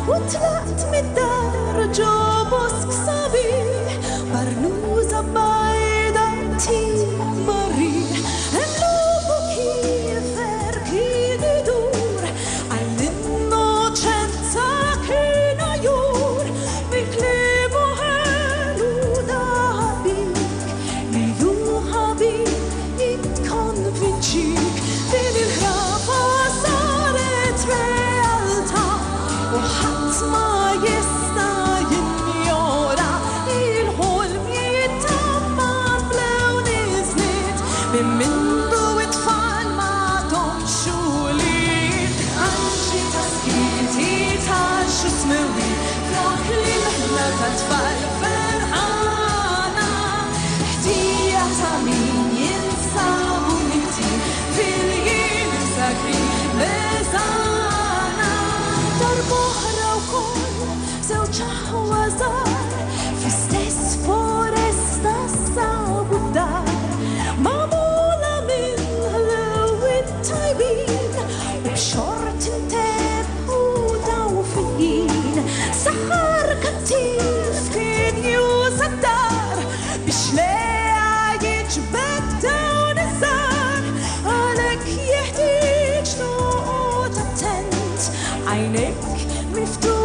وطلعت من الدار جوبوسك صبيح برنوزة بعيدة مريح قلوبه كيف ركيد يدور على النوتشن ساكن يور بكلمه هلو دابيك ليو هابيك يتكونفنشيك دين الهرافة صارت realtà وحط ما يستاين يورا الحلم يتمم لو نزلت من منذ اطفال ما تمشولين عشي تسكيتي تعش اسموي فاكلي مهلة اطفال فرحانة احتياطها مين ينسى ونتي في اليد ساكرين بزانا دربوها زوجها وزار في ستيس فورستا صاب الدار معمولة من هلو الطيبين وبشورت انتاب ودوفيين سحر كتير كين يوز الدار بشلاع يجبك دون الزار عليك يحتاج نقطة تنت عينك مفتوح